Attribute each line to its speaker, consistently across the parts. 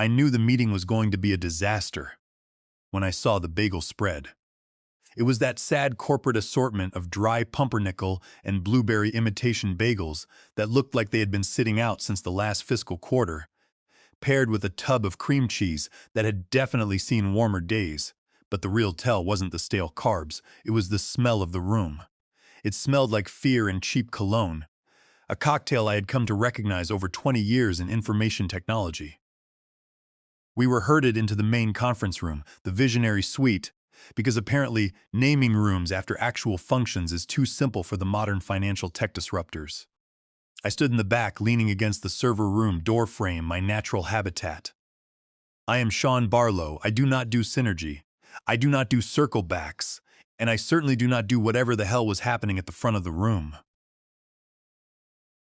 Speaker 1: I knew the meeting was going to be a disaster when I saw the bagel spread. It was that sad corporate assortment of dry pumpernickel and blueberry imitation bagels that looked like they had been sitting out since the last fiscal quarter, paired with a tub of cream cheese that had definitely seen warmer days. But the real tell wasn't the stale carbs, it was the smell of the room. It smelled like fear and cheap cologne, a cocktail I had come to recognize over 20 years in information technology. We were herded into the main conference room, the visionary suite, because apparently naming rooms after actual functions is too simple for the modern financial tech disruptors. I stood in the back, leaning against the server room door frame, my natural habitat. I am Sean Barlow. I do not do synergy. I do not do circle backs. And I certainly do not do whatever the hell was happening at the front of the room.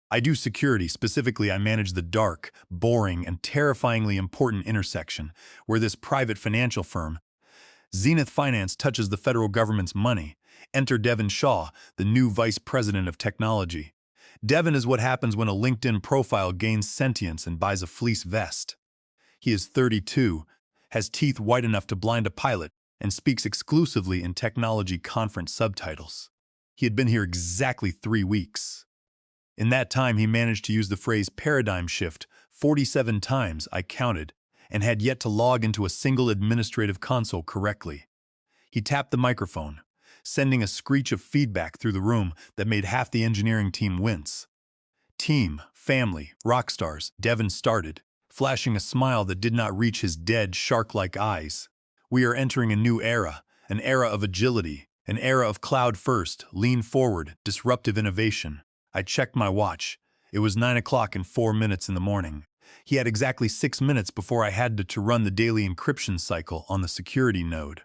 Speaker 1: I do security. Specifically, I manage the dark, boring, and terrifyingly important intersection where this private financial firm, Zenith Finance, touches the federal government's money. Enter Devin Shaw, the new vice president of technology. Devin is what happens when a LinkedIn profile gains sentience and buys a fleece vest. He is 32, has teeth white enough to blind a pilot, and speaks exclusively in technology conference subtitles. He had been here exactly 3 weeks. In that time, he managed to use the phrase paradigm shift 47 times, I counted, and had yet to log into a single administrative console correctly. He tapped the microphone, sending a screech of feedback through the room that made half the engineering team wince. Team, family, rock stars, Devin started, flashing a smile that did not reach his dead, shark-like eyes. We are entering a new era, an era of agility, an era of cloud-first, lean-forward, disruptive innovation. I checked my watch. It was 9 o'clock and 4 minutes in the morning. He had exactly 6 minutes before I had to run the daily encryption cycle on the security node.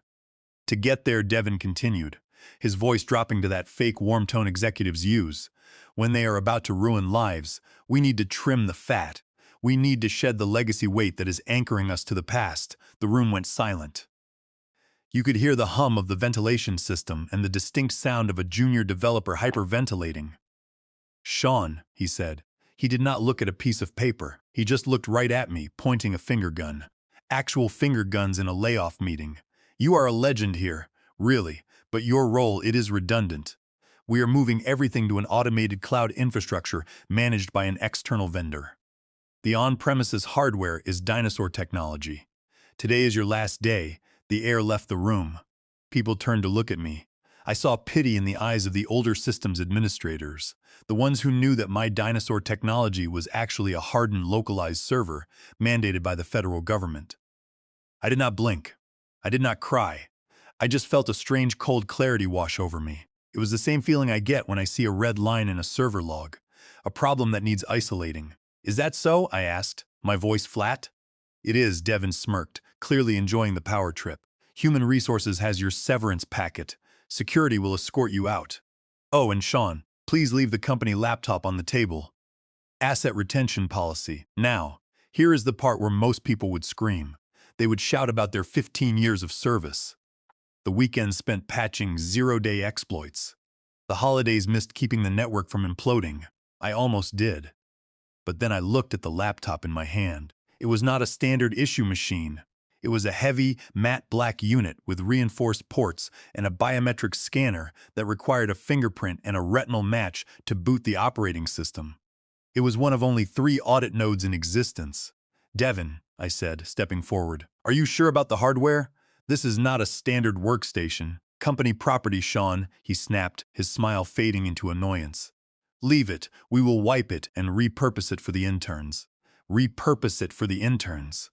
Speaker 1: To get there, Devin continued, his voice dropping to that fake warm tone executives use. When they are about to ruin lives, we need to trim the fat. We need to shed the legacy weight that is anchoring us to the past. The room went silent. You could hear the hum of the ventilation system and the distinct sound of a junior developer hyperventilating. Sean, he said. He did not look at a piece of paper. He just looked right at me, pointing a finger gun. Actual finger guns in a layoff meeting. You are a legend here, really, but your role, it is redundant. We are moving everything to an automated cloud infrastructure managed by an external vendor. The on-premises hardware is dinosaur technology. Today is your last day. The air left the room. People turned to look at me. I saw pity in the eyes of the older systems administrators, the ones who knew that my dinosaur technology was actually a hardened localized server mandated by the federal government. I did not blink. I did not cry. I just felt a strange cold clarity wash over me. It was the same feeling I get when I see a red line in a server log, a problem that needs isolating. Is that so? I asked, my voice flat. It is, Devin smirked, clearly enjoying the power trip. Human Resources has your severance packet. Security will escort you out. Oh, and Sean, please leave the company laptop on the table. Asset retention policy. Now, here is the part where most people would scream. They would shout about their 15 years of service. The weekends spent patching zero-day exploits. The holidays missed keeping the network from imploding. I almost did. But then I looked at the laptop in my hand. It was not a standard issue machine. It was a heavy, matte black unit with reinforced ports and a biometric scanner that required a fingerprint and a retinal match to boot the operating system. It was one of only 3 audit nodes in existence. Devin, I said, stepping forward, are you sure about the hardware? This is not a standard workstation. Company property, Sean, he snapped, his smile fading into annoyance. Leave it. We will wipe it and repurpose it for the interns. Repurpose it for the interns.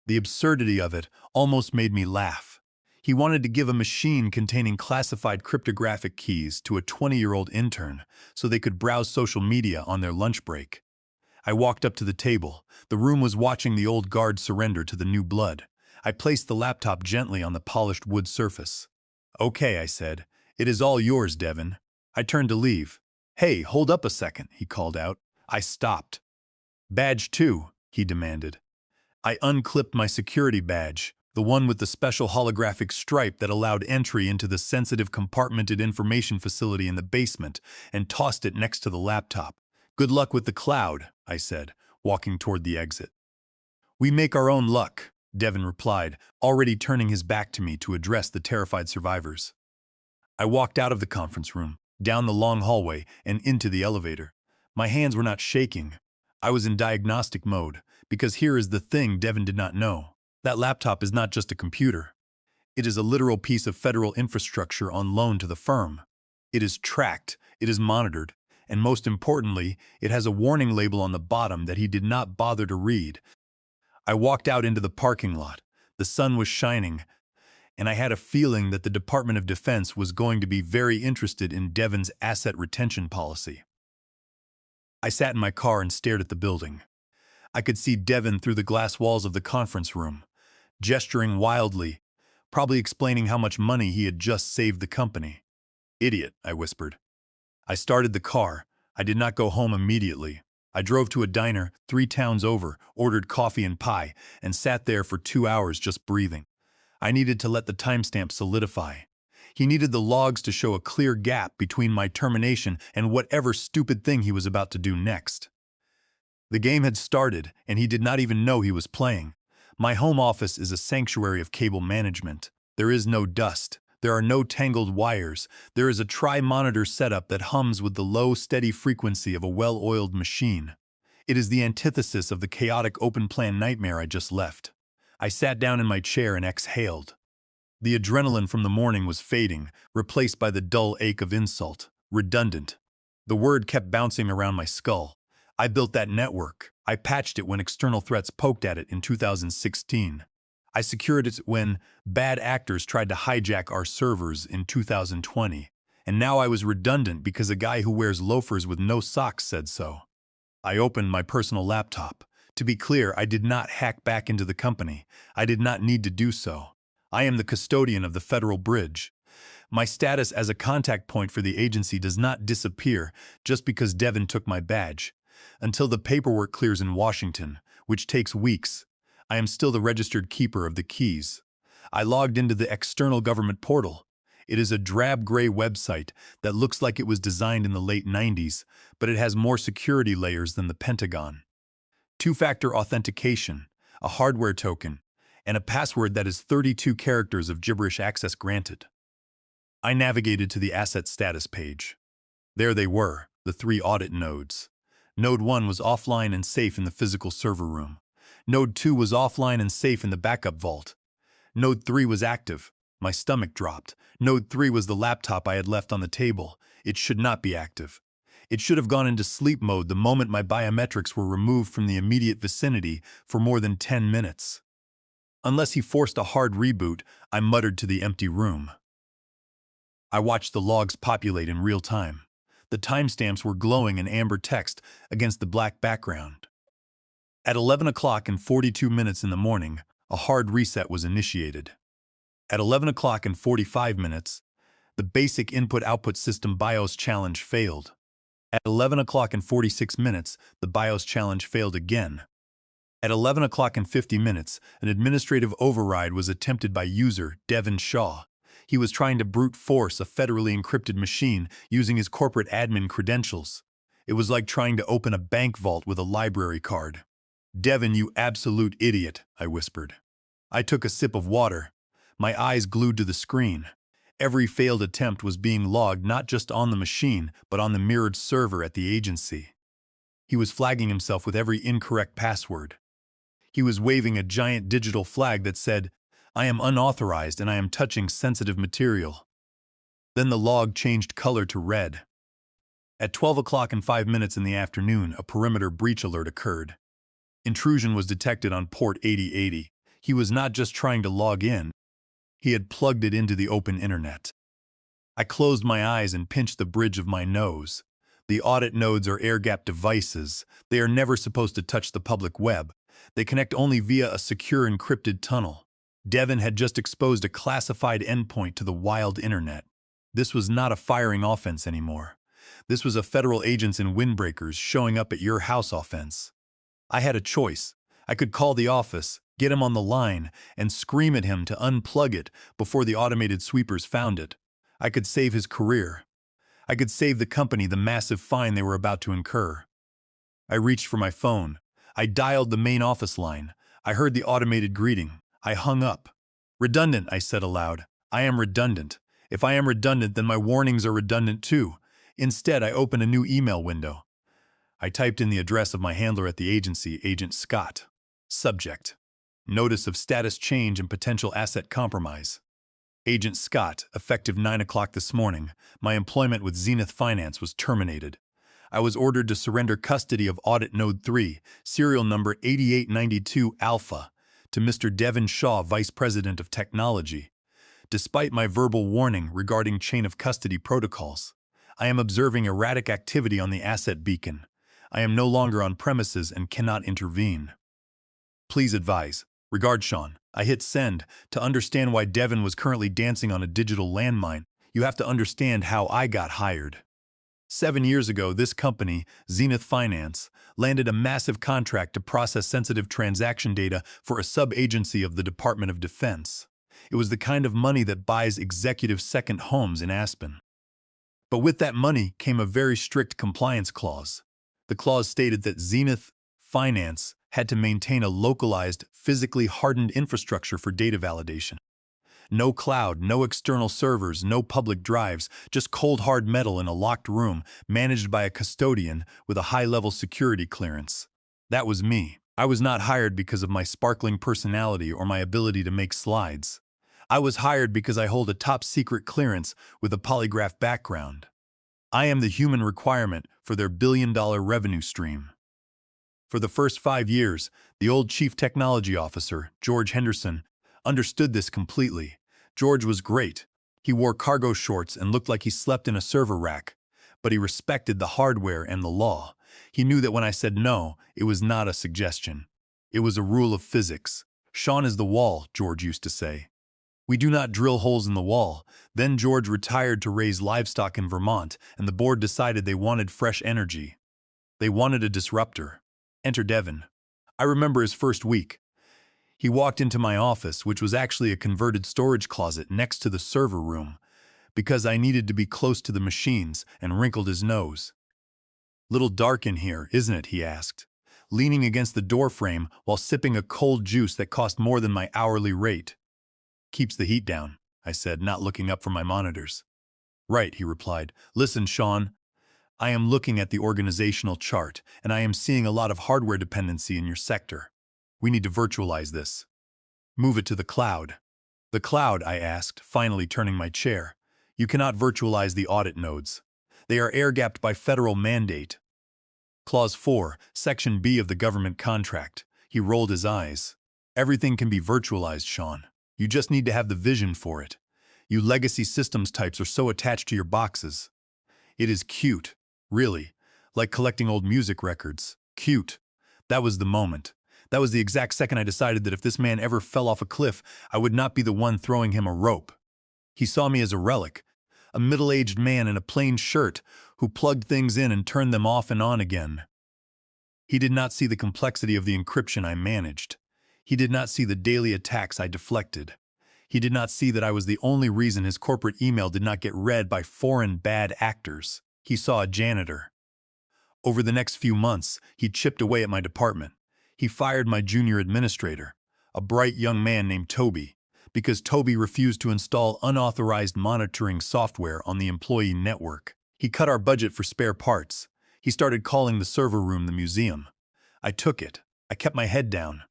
Speaker 1: The absurdity of it almost made me laugh. He wanted to give a machine containing classified cryptographic keys to a 20-year-old intern so they could browse social media on their lunch break. I walked up to the table. The room was watching the old guard surrender to the new blood. I placed the laptop gently on the polished wood surface. Okay, I said. It is all yours, Devin. I turned to leave. Hey, hold up a second, he called out. I stopped. Badge 2, he demanded. I unclipped my security badge, the one with the special holographic stripe that allowed entry into the sensitive compartmented information facility in the basement, and tossed it next to the laptop. Good luck with the cloud, I said, walking toward the exit. We make our own luck, Devin replied, already turning his back to me to address the terrified survivors. I walked out of the conference room, down the long hallway, and into the elevator. My hands were not shaking. I was in diagnostic mode, because here is the thing Devin did not know. That laptop is not just a computer. It is a literal piece of federal infrastructure on loan to the firm. It is tracked, it is monitored, and most importantly, it has a warning label on the bottom that he did not bother to read. I walked out into the parking lot. The sun was shining, and I had a feeling that the Department of Defense was going to be very interested in Devin's asset retention policy. I sat in my car and stared at the building. I could see Devin through the glass walls of the conference room, gesturing wildly, probably explaining how much money he had just saved the company. "Idiot," I whispered. I started the car. I did not go home immediately. I drove to a diner 3 towns over, ordered coffee and pie, and sat there for 2 hours just breathing. I needed to let the timestamp solidify. He needed the logs to show a clear gap between my termination and whatever stupid thing he was about to do next. The game had started, and he did not even know he was playing. My home office is a sanctuary of cable management. There is no dust. There are no tangled wires. There is a tri-monitor setup that hums with the low, steady frequency of a well-oiled machine. It is the antithesis of the chaotic open-plan nightmare I just left. I sat down in my chair and exhaled. The adrenaline from the morning was fading, replaced by the dull ache of insult. Redundant. The word kept bouncing around my skull. I built that network. I patched it when external threats poked at it in 2016. I secured it when bad actors tried to hijack our servers in 2020. And now I was redundant because a guy who wears loafers with no socks said so. I opened my personal laptop. To be clear, I did not hack back into the company. I did not need to do so. I am the custodian of the Federal Bridge. My status as a contact point for the agency does not disappear just because Devin took my badge. Until the paperwork clears in Washington, which takes weeks, I am still the registered keeper of the keys. I logged into the external government portal. It is a drab gray website that looks like it was designed in the late 90s, but it has more security layers than the Pentagon. Two-factor authentication, a hardware token, and a password that is 32 characters of gibberish access granted. I navigated to the asset status page. There they were, the 3 audit nodes. Node 1 was offline and safe in the physical server room. Node 2 was offline and safe in the backup vault. Node 3 was active. My stomach dropped. Node 3 was the laptop I had left on the table. It should not be active. It should have gone into sleep mode the moment my biometrics were removed from the immediate vicinity for more than 10 minutes. Unless he forced a hard reboot, I muttered to the empty room. I watched the logs populate in real time. The timestamps were glowing in amber text against the black background. At 11 o'clock and 42 minutes in the morning, a hard reset was initiated. At 11 o'clock and 45 minutes, the basic input-output system BIOS challenge failed. At 11 o'clock and 46 minutes, the BIOS challenge failed again. At 11 o'clock and 50 minutes, an administrative override was attempted by user Devin Shaw. He was trying to brute force a federally encrypted machine using his corporate admin credentials. It was like trying to open a bank vault with a library card. "Devin, you absolute idiot," I whispered. I took a sip of water, my eyes glued to the screen. Every failed attempt was being logged not just on the machine, but on the mirrored server at the agency. He was flagging himself with every incorrect password. He was waving a giant digital flag that said, "I am unauthorized and I am touching sensitive material." Then the log changed color to red. At 12 o'clock and 5 minutes in the afternoon, a perimeter breach alert occurred. Intrusion was detected on port 8080. He was not just trying to log in. He had plugged it into the open internet. I closed my eyes and pinched the bridge of my nose. The audit nodes are air-gapped devices. They are never supposed to touch the public web. They connect only via a secure encrypted tunnel. Devin had just exposed a classified endpoint to the wild internet. This was not a firing offense anymore. This was a federal agents in windbreakers showing up at your house offense. I had a choice. I could call the office, get him on the line, and scream at him to unplug it before the automated sweepers found it. I could save his career. I could save the company the massive fine they were about to incur. I reached for my phone. I dialed the main office line. I heard the automated greeting. I hung up. Redundant, I said aloud. I am redundant. If I am redundant, then my warnings are redundant too. Instead, I opened a new email window. I typed in the address of my handler at the agency, Agent Scott. Subject: Notice of status change and potential asset compromise. Agent Scott, effective 9 o'clock this morning, my employment with Zenith Finance was terminated. I was ordered to surrender custody of Audit Node 3, serial number 8892 Alpha, to Mr. Devin Shaw, Vice President of Technology. Despite my verbal warning regarding chain of custody protocols, I am observing erratic activity on the asset beacon. I am no longer on premises and cannot intervene. Please advise. Regard, Sean. I hit send. To understand why Devin was currently dancing on a digital landmine, you have to understand how I got hired. 7 years ago, this company, Zenith Finance, landed a massive contract to process sensitive transaction data for a sub-agency of the Department of Defense. It was the kind of money that buys executive second homes in Aspen. But with that money came a very strict compliance clause. The clause stated that Zenith Finance had to maintain a localized, physically hardened infrastructure for data validation. No cloud, no external servers, no public drives, just cold hard metal in a locked room managed by a custodian with a high-level security clearance. That was me. I was not hired because of my sparkling personality or my ability to make slides. I was hired because I hold a top-secret clearance with a polygraph background. I am the human requirement for their billion-dollar revenue stream. For the first 5 years, the old chief technology officer, George Henderson, understood this completely. George was great. He wore cargo shorts and looked like he slept in a server rack, but he respected the hardware and the law. He knew that when I said no, it was not a suggestion. It was a rule of physics. Sean is the wall, George used to say. We do not drill holes in the wall. Then George retired to raise livestock in Vermont, and the board decided they wanted fresh energy. They wanted a disruptor. Enter Devin. I remember his first week. He walked into my office, which was actually a converted storage closet next to the server room, because I needed to be close to the machines, and wrinkled his nose. "Little dark in here, isn't it?" he asked, leaning against the doorframe while sipping a cold juice that cost more than my hourly rate. "Keeps the heat down," I said, not looking up from my monitors. "Right," he replied. "Listen, Sean. I am looking at the organizational chart, and I am seeing a lot of hardware dependency in your sector. We need to virtualize this. Move it to the cloud." "The cloud?" I asked, finally turning my chair. "You cannot virtualize the audit nodes. They are air-gapped by federal mandate." Clause 4, Section B of the government contract. He rolled his eyes. "Everything can be virtualized, Sean. You just need to have the vision for it. You legacy systems types are so attached to your boxes. It is cute. Really, like collecting old music records. Cute." That was the moment. That was the exact second I decided that if this man ever fell off a cliff, I would not be the one throwing him a rope. He saw me as a relic, a middle-aged man in a plain shirt who plugged things in and turned them off and on again. He did not see the complexity of the encryption I managed. He did not see the daily attacks I deflected. He did not see that I was the only reason his corporate email did not get read by foreign bad actors. He saw a janitor. Over the next few months, he chipped away at my department. He fired my junior administrator, a bright young man named Toby, because Toby refused to install unauthorized monitoring software on the employee network. He cut our budget for spare parts. He started calling the server room the museum. I took it. I kept my head down.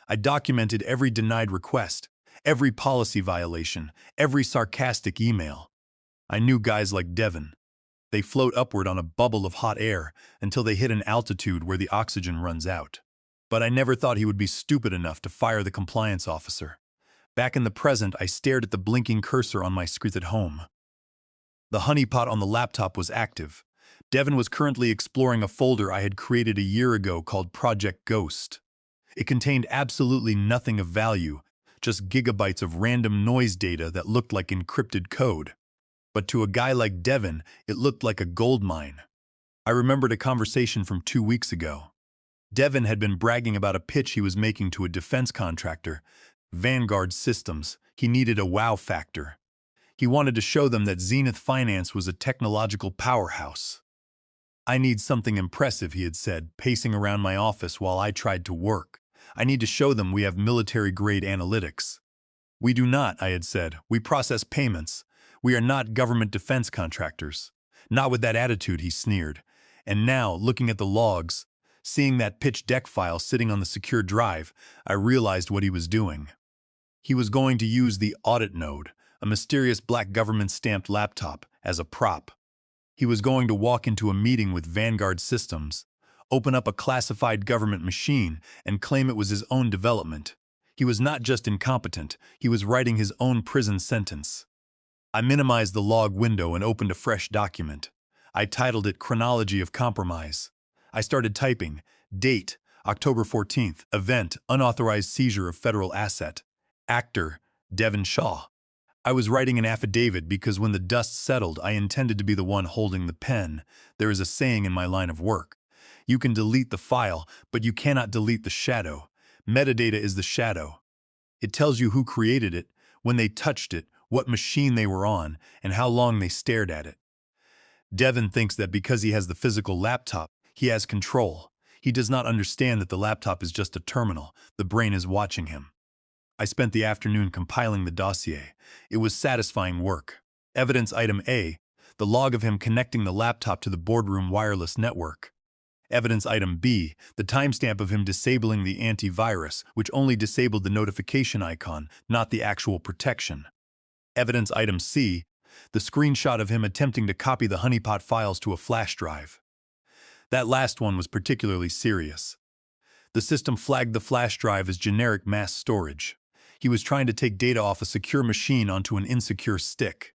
Speaker 1: I documented every denied request, every policy violation, every sarcastic email. I knew guys like Devin. They float upward on a bubble of hot air until they hit an altitude where the oxygen runs out. But I never thought he would be stupid enough to fire the compliance officer. Back in the present, I stared at the blinking cursor on my screen at home. The honeypot on the laptop was active. Devin was currently exploring a folder I had created a year ago called Project Ghost. It contained absolutely nothing of value, just gigabytes of random noise data that looked like encrypted code. But to a guy like Devin, it looked like a gold mine. I remembered a conversation from 2 weeks ago. Devin had been bragging about a pitch he was making to a defense contractor, Vanguard Systems. He needed a wow factor. He wanted to show them that Zenith Finance was a technological powerhouse. "I need something impressive," he had said, pacing around my office while I tried to work. I need to show them we have military-grade analytics. We do not, I had said. We process payments. We are not government defense contractors. Not with that attitude, he sneered. And now, looking at the logs, seeing that pitch deck file sitting on the secure drive, I realized what he was doing. He was going to use the audit node, a mysterious black government-stamped laptop, as a prop. He was going to walk into a meeting with Vanguard Systems, open up a classified government machine, and claim it was his own development. He was not just incompetent, he was writing his own prison sentence. I minimized the log window and opened a fresh document. I titled it Chronology of Compromise. I started typing. Date, October 14th. Event, unauthorized seizure of federal asset. Actor, Devon Shaw. I was writing an affidavit because when the dust settled, I intended to be the one holding the pen. There is a saying in my line of work. You can delete the file, but you cannot delete the shadow. Metadata is the shadow. It tells you who created it, when they touched it, what machine they were on, and how long they stared at it. Devon thinks that because he has the physical laptop, he has control. He does not understand that the laptop is just a terminal. The brain is watching him. I spent the afternoon compiling the dossier. It was satisfying work. Evidence item A, the log of him connecting the laptop to the boardroom wireless network. Evidence item B, the timestamp of him disabling the antivirus, which only disabled the notification icon, not the actual protection. Evidence item C, the screenshot of him attempting to copy the honeypot files to a flash drive. That last one was particularly serious. The system flagged the flash drive as generic mass storage. He was trying to take data off a secure machine onto an insecure stick.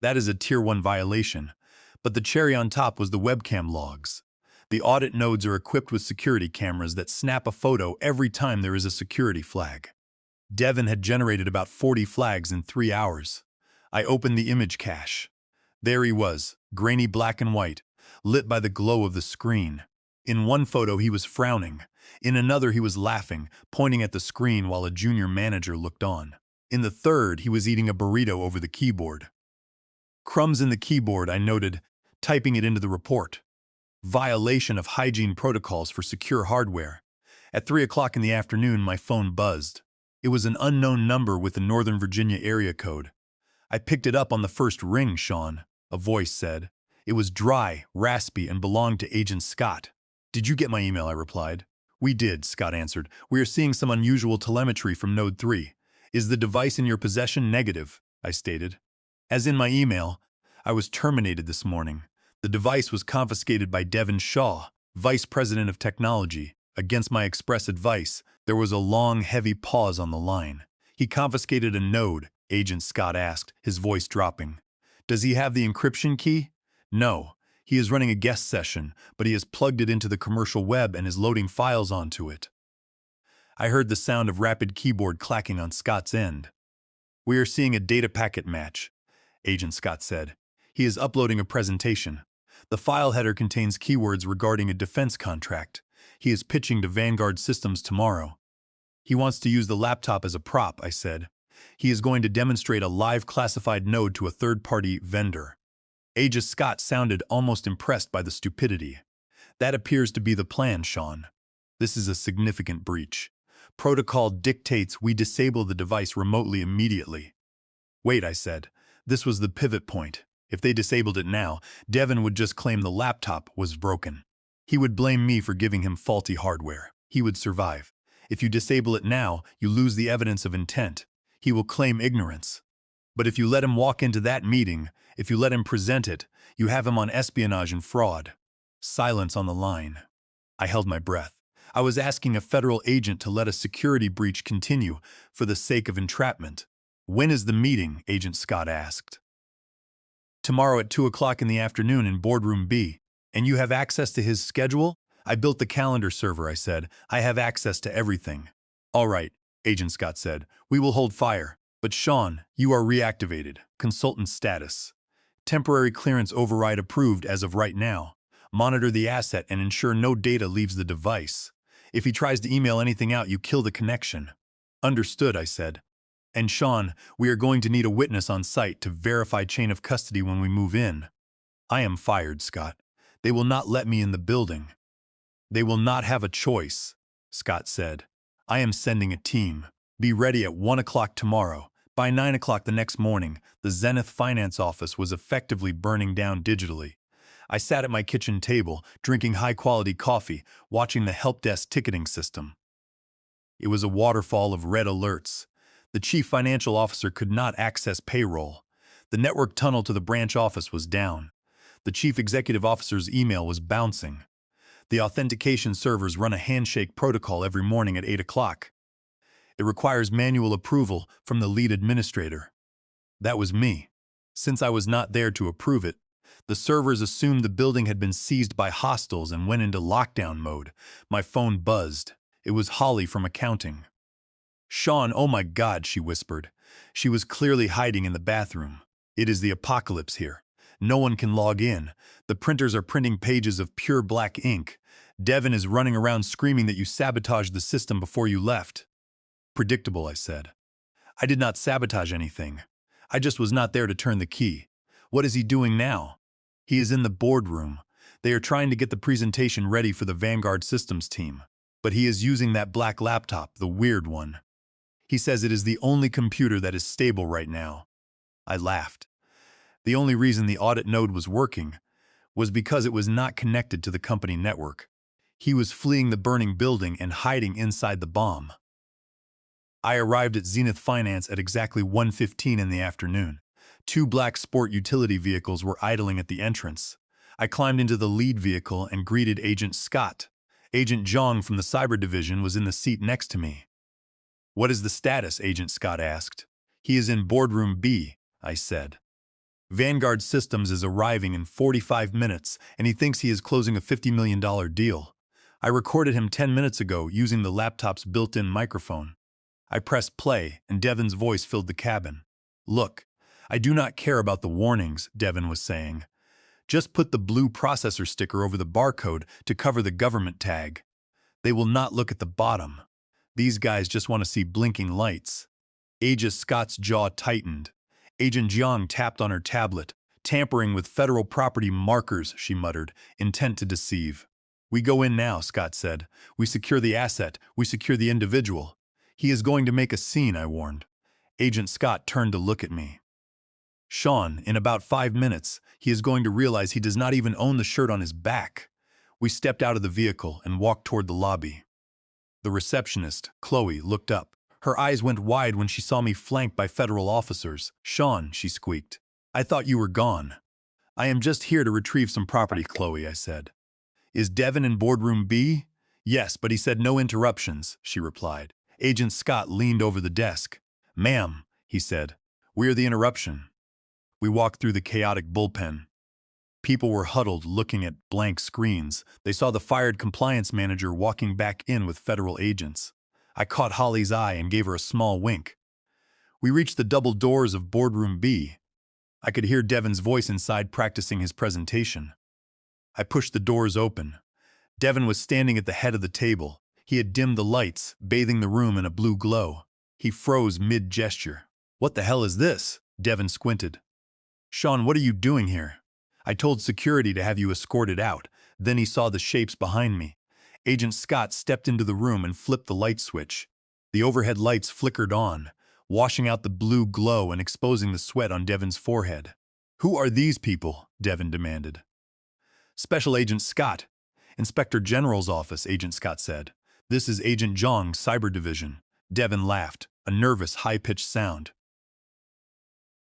Speaker 1: That is a Tier 1 violation. But the cherry on top was the webcam logs. The audit nodes are equipped with security cameras that snap a photo every time there is a security flag. Devon had generated about 40 flags in 3 hours. I opened the image cache. There he was, grainy black and white, lit by the glow of the screen. In one photo he was frowning. In another he was laughing, pointing at the screen while a junior manager looked on. In the third he was eating a burrito over the keyboard. Crumbs in the keyboard, I noted, typing it into the report. Violation of hygiene protocols for secure hardware. At 3 o'clock in the afternoon, my phone buzzed. It was an unknown number with a Northern Virginia area code. I picked it up on the first ring, Sean, a voice said. It was dry, raspy, and belonged to Agent Scott. Did you get my email? I replied. We did, Scott answered. We are seeing some unusual telemetry from Node 3. Is the device in your possession? Negative, I stated. As in my email, I was terminated this morning. The device was confiscated by Devon Shaw, Vice President of Technology. Against my express advice, there was a long, heavy pause on the line. He confiscated a node, Agent Scott asked, his voice dropping. Does he have the encryption key? No. He is running a guest session, but he has plugged it into the commercial web and is loading files onto it. I heard the sound of rapid keyboard clacking on Scott's end. We are seeing a data packet match, Agent Scott said. He is uploading a presentation. The file header contains keywords regarding a defense contract. He is pitching to Vanguard Systems tomorrow. He wants to use the laptop as a prop, I said. He is going to demonstrate a live classified node to a third-party vendor. Agent Scott sounded almost impressed by the stupidity. That appears to be the plan, Sean. This is a significant breach. Protocol dictates we disable the device remotely immediately. Wait, I said. This was the pivot point. If they disabled it now, Devon would just claim the laptop was broken. He would blame me for giving him faulty hardware. He would survive. If you disable it now, you lose the evidence of intent. He will claim ignorance. But if you let him walk into that meeting, if you let him present it, you have him on espionage and fraud. Silence on the line. I held my breath. I was asking a federal agent to let a security breach continue for the sake of entrapment. When is the meeting? Agent Scott asked. Tomorrow at 2 o'clock in the afternoon in Boardroom B. And you have access to his schedule? I built the calendar server, I said. I have access to everything. All right, Agent Scott said. We will hold fire. But Sean, you are reactivated. Consultant status. Temporary clearance override approved as of right now. Monitor the asset and ensure no data leaves the device. If he tries to email anything out, you kill the connection. Understood, I said. And Sean, we are going to need a witness on site to verify chain of custody when we move in. I am fired, Scott. They will not let me in the building. They will not have a choice, Scott said. I am sending a team. Be ready at 1 o'clock tomorrow. By 9 o'clock the next morning, the Zenith finance office was effectively burning down digitally. I sat at my kitchen table, drinking high-quality coffee, watching the help desk ticketing system. It was a waterfall of red alerts. The chief financial officer could not access payroll. The network tunnel to the branch office was down. The chief executive officer's email was bouncing. The authentication servers run a handshake protocol every morning at 8 o'clock. It requires manual approval from the lead administrator. That was me. Since I was not there to approve it, the servers assumed the building had been seized by hostiles and went into lockdown mode. My phone buzzed. It was Holly from accounting. "Sean, oh my God," she whispered. She was clearly hiding in the bathroom. "It is the apocalypse here. No one can log in. The printers are printing pages of pure black ink. Devin is running around screaming that you sabotaged the system before you left." "Predictable," I said. "I did not sabotage anything. I just was not there to turn the key. What is he doing now?" "He is in the boardroom. They are trying to get the presentation ready for the Vanguard Systems team. But he is using that black laptop, the weird one. He says it is the only computer that is stable right now." I laughed. The only reason the audit node was working was because it was not connected to the company network. He was fleeing the burning building and hiding inside the bomb. I arrived at Zenith Finance at exactly 1:15 in the afternoon. 2 black sport utility vehicles were idling at the entrance. I climbed into the lead vehicle and greeted Agent Scott. Agent Zhang from the Cyber Division was in the seat next to me. "What is the status?" Agent Scott asked. "He is in Boardroom B," I said. "Vanguard Systems is arriving in 45 minutes, and he thinks he is closing a $50 million deal. I recorded him 10 minutes ago using the laptop's built-in microphone." I pressed play, and Devin's voice filled the cabin. "Look, I do not care about the warnings," Devin was saying. "Just put the blue processor sticker over the barcode to cover the government tag. They will not look at the bottom. These guys just want to see blinking lights." Agent Scott's jaw tightened. Agent Jiang tapped on her tablet. "Tampering with federal property markers," she muttered, intent to deceive. "We go in now," Scott said. "We secure the asset. We secure the individual." "He is going to make a scene," I warned. Agent Scott turned to look at me. "Sean, in about 5 minutes, he is going to realize he does not even own the shirt on his back." We stepped out of the vehicle and walked toward the lobby. The receptionist, Chloe, looked up. Her eyes went wide when she saw me flanked by federal officers. "Sean," she squeaked. "I thought you were gone." "I am just here to retrieve some property, Chloe," I said. "Is Devin in Boardroom B?" "Yes, but he said no interruptions," she replied. Agent Scott leaned over the desk. "Ma'am," he said, "we are the interruption." We walked through the chaotic bullpen. People were huddled, looking at blank screens. They saw the fired compliance manager walking back in with federal agents. I caught Holly's eye and gave her a small wink. We reached the double doors of Boardroom B. I could hear Devin's voice inside practicing his presentation. I pushed the doors open. Devin was standing at the head of the table. He had dimmed the lights, bathing the room in a blue glow. He froze mid-gesture. "What the hell is this?" Devin squinted. "Sean, what are you doing here?" "I told security to have you escorted out." Then he saw the shapes behind me. Agent Scott stepped into the room and flipped the light switch. The overhead lights flickered on, washing out the blue glow and exposing the sweat on Devin's forehead. "Who are these people?" Devin demanded. "Special Agent Scott. Inspector General's office," Agent Scott said. "This is Agent Zhang, Cyber Division." Devin laughed, a nervous, high-pitched sound.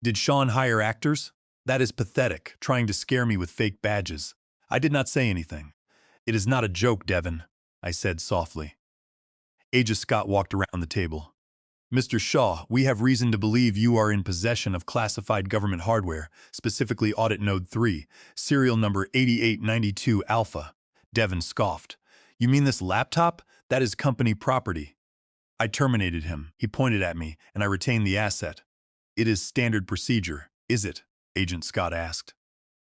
Speaker 1: "Did Sean hire actors? That is pathetic, trying to scare me with fake badges." I did not say anything. "It is not a joke, Devin," I said softly. Agent Scott walked around the table. "Mr. Shaw, we have reason to believe you are in possession of classified government hardware, specifically Audit Node 3, serial number 8892 Alpha." Devin scoffed. "You mean this laptop? That is company property." I terminated him. He pointed at me, and I retained the asset. "It is standard procedure, is it?" Agent Scott asked.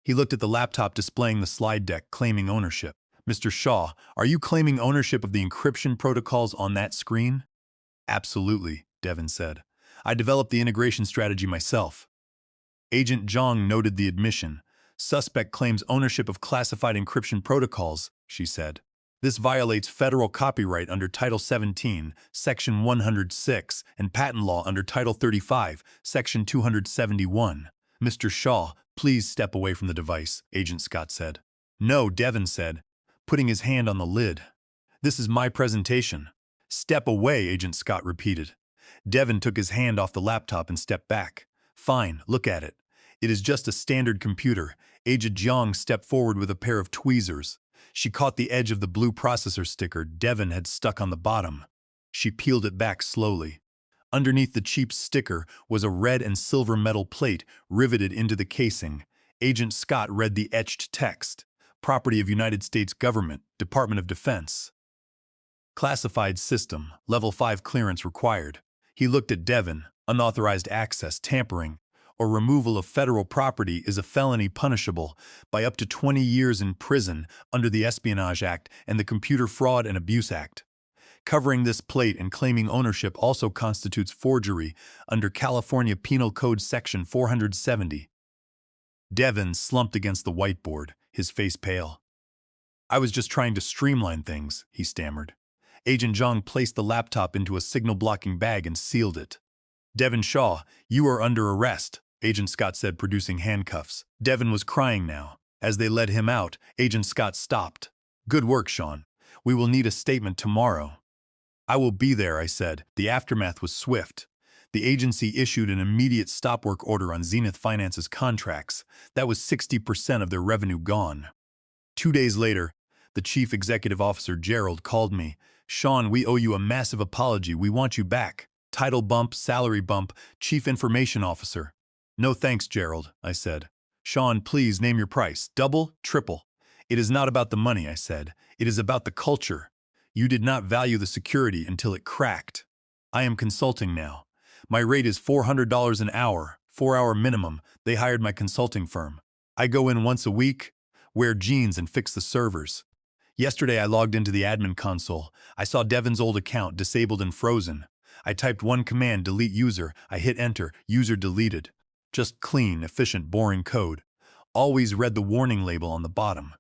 Speaker 1: He looked at the laptop displaying the slide deck claiming ownership. "Mr. Shaw, are you claiming ownership of the encryption protocols on that screen?" "Absolutely," Devin said. "I developed the integration strategy myself." Agent Zhang noted the admission. "Suspect claims ownership of classified encryption protocols," she said. This violates federal copyright under Title 17, Section 106, and patent law under Title 35, Section 271. Mr. Shaw, please step away from the device, Agent Scott said. No, Devin said, putting his hand on the lid. This is my presentation. Step away, Agent Scott repeated. Devin took his hand off the laptop and stepped back. Fine, look at it. It is just a standard computer. Agent Jiang stepped forward with a pair of tweezers. She caught the edge of the blue processor sticker Devin had stuck on the bottom. She peeled it back slowly. Underneath the cheap sticker was a red and silver metal plate riveted into the casing. Agent Scott read the etched text. Property of United States Government, Department of Defense. Classified system, level 5 clearance required. He looked at Devin. Unauthorized access, tampering, or removal of federal property is a felony punishable by up to 20 years in prison under the Espionage Act and the Computer Fraud and Abuse Act. Covering this plate and claiming ownership also constitutes forgery under California Penal Code Section 470. Devin slumped against the whiteboard, his face pale. I was just trying to streamline things, he stammered. Agent Zhang placed the laptop into a signal-blocking bag and sealed it. Devin Shaw, you are under arrest, Agent Scott said, producing handcuffs. Devin was crying now. As they led him out, Agent Scott stopped. Good work, Sean. We will need a statement tomorrow. I will be there, I said. The aftermath was swift. The agency issued an immediate stop-work order on Zenith Finance's contracts. That was 60% of their revenue gone. 2 days later, the chief executive officer, Gerald, called me. Sean, we owe you a massive apology. We want you back. Title bump, salary bump, chief information officer. No thanks, Gerald, I said. Sean, please name your price. Double, triple. It is not about the money, I said. It is about the culture. You did not value the security until it cracked. I am consulting now. My rate is $400 an hour, 4-hour minimum. They hired my consulting firm. I go in once a week, wear jeans and fix the servers. Yesterday I logged into the admin console. I saw Devin's old account disabled and frozen. I typed one command, delete user. I hit enter, user deleted. Just clean, efficient, boring code. Always read the warning label on the bottom.